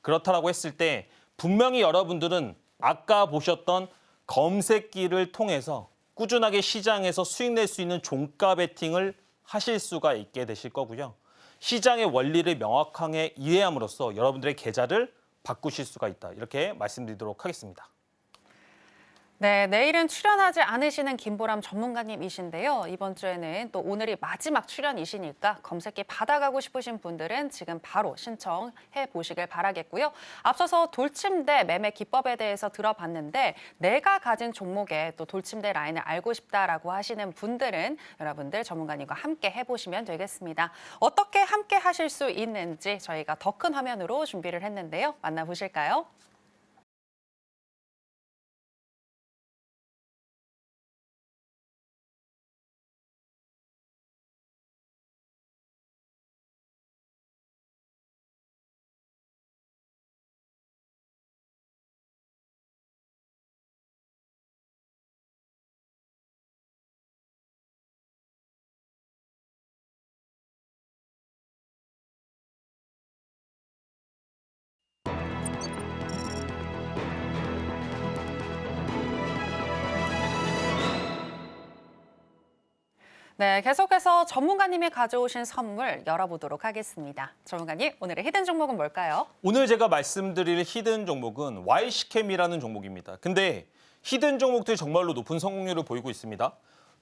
그렇다라고 했을 때 분명히 여러분들은 아까 보셨던 검색기를 통해서 꾸준하게 시장에서 수익 낼 수 있는 종가 베팅을 하실 수가 있게 되실 거고요. 시장의 원리를 명확하게 이해함으로써 여러분들의 계좌를 바꾸실 수가 있다. 이렇게 말씀드리도록 하겠습니다. 네, 내일은 출연하지 않으시는 김보람 전문가님이신데요. 이번 주에는 또 오늘이 마지막 출연이시니까 검색기 받아가고 싶으신 분들은 지금 바로 신청해 보시길 바라겠고요. 앞서서 돌침대 매매 기법에 대해서 들어봤는데 내가 가진 종목에 또 돌침대 라인을 알고 싶다라고 하시는 분들은 여러분들 전문가님과 함께 해보시면 되겠습니다. 어떻게 함께 하실 수 있는지 저희가 더 큰 화면으로 준비를 했는데요. 만나보실까요? 네, 계속해서 전문가님이 가져오신 선물 열어보도록 하겠습니다. 전문가님, 오늘의 히든 종목은 뭘까요? 오늘 제가 말씀드릴 히든 종목은 Y스캠이라는 종목입니다. 근데 히든 종목들이 정말로 높은 성공률을 보이고 있습니다.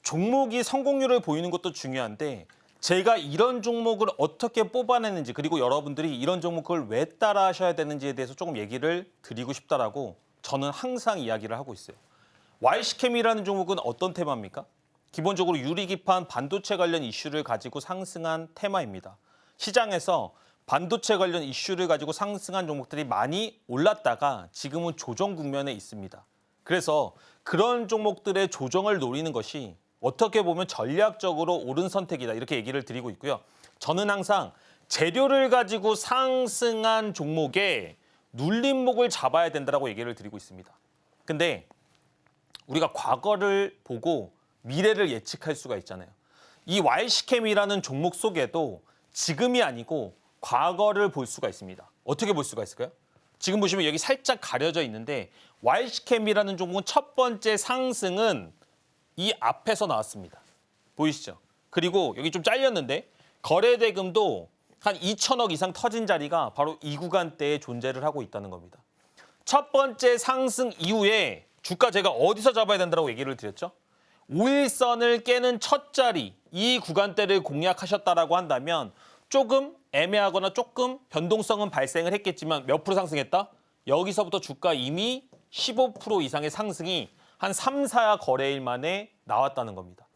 종목이 성공률을 보이는 것도 중요한데 제가 이런 종목을 어떻게 뽑아내는지 그리고 여러분들이 이런 종목을 왜 따라 하셔야 되는지에 대해서 조금 얘기를 드리고 싶다라고 저는 항상 이야기를 하고 있어요. YC캠이라는 종목은 어떤 테마입니까? 기본적으로 유리기판 반도체 관련 이슈를 가지고 상승한 테마입니다. 시장에서 반도체 관련 이슈를 가지고 상승한 종목들이 많이 올랐다가 지금은 조정 국면에 있습니다. 그래서 그런 종목들의 조정을 노리는 것이 어떻게 보면 전략적으로 옳은 선택이다 이렇게 얘기를 드리고 있고요. 저는 항상 재료를 가지고 상승한 종목에 눌림목을 잡아야 된다고 얘기를 드리고 있습니다. 근데 우리가 과거를 보고 미래를 예측할 수가 있잖아요. 이 YC캠이라는 종목 속에도 지금이 아니고 과거를 볼 수가 있습니다. 어떻게 볼 수가 있을까요? 지금 보시면 여기 살짝 가려져 있는데 YC캠이라는 종목은 첫 번째 상승은 이 앞에서 나왔습니다. 보이시죠? 그리고 여기 좀 잘렸는데 거래대금도 한 2천억 이상 터진 자리가 바로 이 구간대에 존재를 하고 있다는 겁니다. 첫 번째 상승 이후에 주가 제가 어디서 잡아야 된다고 얘기를 드렸죠? 5일선을 깨는 첫 자리, 이 구간대를 공략하셨다라고 한다면 조금 애매하거나 조금 변동성은 발생을 했겠지만 몇 프로 상승했다? 여기서부터 주가 이미 15% 이상의 상승이 한 3, 4 거래일 만에 나왔다는 겁니다.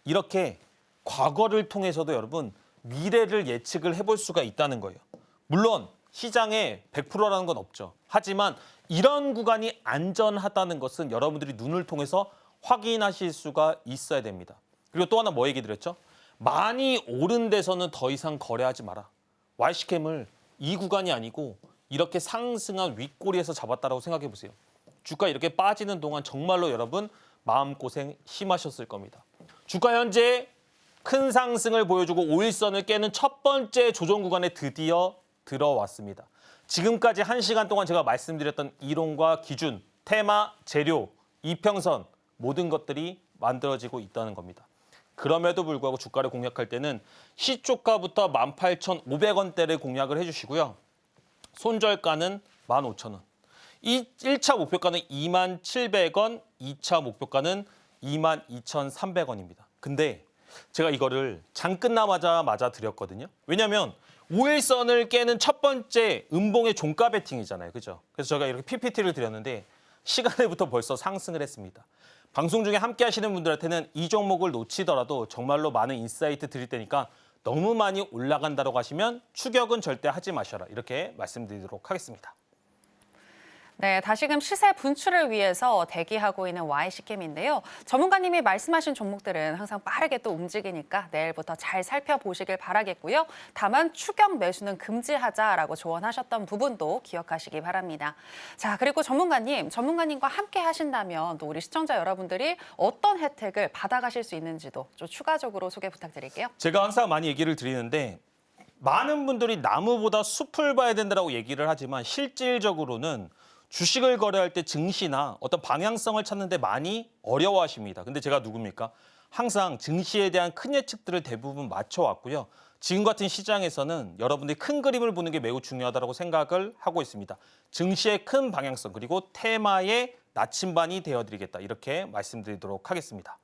이렇게 과거를 통해서도 여러분 미래를 예측을 해볼 수가 있다는 거예요. 물론 시장에 100%라는 건 없죠. 하지만 이런 구간이 안전하다는 것은 여러분들이 눈을 통해서 확인하실 수가 있어야 됩니다. 그리고 또 하나 뭐 얘기 드렸죠? 많이 오른 데서는 더 이상 거래하지 마라. YC캠을 이 구간이 아니고 이렇게 상승한 윗꼬리에서 잡았다라고 생각해 보세요. 주가 이렇게 빠지는 동안 정말로 여러분 마음고생 심하셨을 겁니다. 주가 현재 큰 상승을 보여주고 5일선을 깨는 첫 번째 조정 구간에 드디어 들어왔습니다. 지금까지 1시간 동안 제가 말씀드렸던 이론과 기준, 테마, 재료, 이평선 모든 것들이 만들어지고 있다는 겁니다. 그럼에도 불구하고 주가를 공략할 때는 시초가부터 18,500원대를 공략을 해주시고요. 손절가는 15,000원. 이 1차 목표가는 27,000원, 2차 목표가는 22,300원입니다. 근데 제가 이거를 장 끝나자마자 드렸거든요. 왜냐하면 5일선을 깨는 첫 번째 음봉의 종가 베팅이잖아요. 그죠? 그래서 제가 이렇게 PPT를 드렸는데 시간에부터 벌써 상승을 했습니다. 방송 중에 함께 하시는 분들한테는 이 종목을 놓치더라도 정말로 많은 인사이트 드릴 테니까 너무 많이 올라간다고 하시면 추격은 절대 하지 마셔라. 이렇게 말씀드리도록 하겠습니다. 네, 다시금 시세 분출을 위해서 대기하고 있는 YC캠인데요. 전문가님이 말씀하신 종목들은 항상 빠르게 또 움직이니까 내일부터 잘 살펴보시길 바라겠고요. 다만 추격 매수는 금지하자라고 조언하셨던 부분도 기억하시기 바랍니다. 자, 그리고 전문가님과 함께 하신다면 또 우리 시청자 여러분들이 어떤 혜택을 받아가실 수 있는지도 좀 추가적으로 소개 부탁드릴게요. 제가 항상 많이 얘기를 드리는데 많은 분들이 나무보다 숲을 봐야 된다고 얘기를 하지만 실질적으로는 주식을 거래할 때 증시나 어떤 방향성을 찾는데 많이 어려워하십니다. 근데 제가 누굽니까? 항상 증시에 대한 큰 예측들을 대부분 맞춰왔고요. 지금 같은 시장에서는 여러분들이 큰 그림을 보는 게 매우 중요하다고 생각을 하고 있습니다. 증시의 큰 방향성 그리고 테마의 나침반이 되어드리겠다. 이렇게 말씀드리도록 하겠습니다.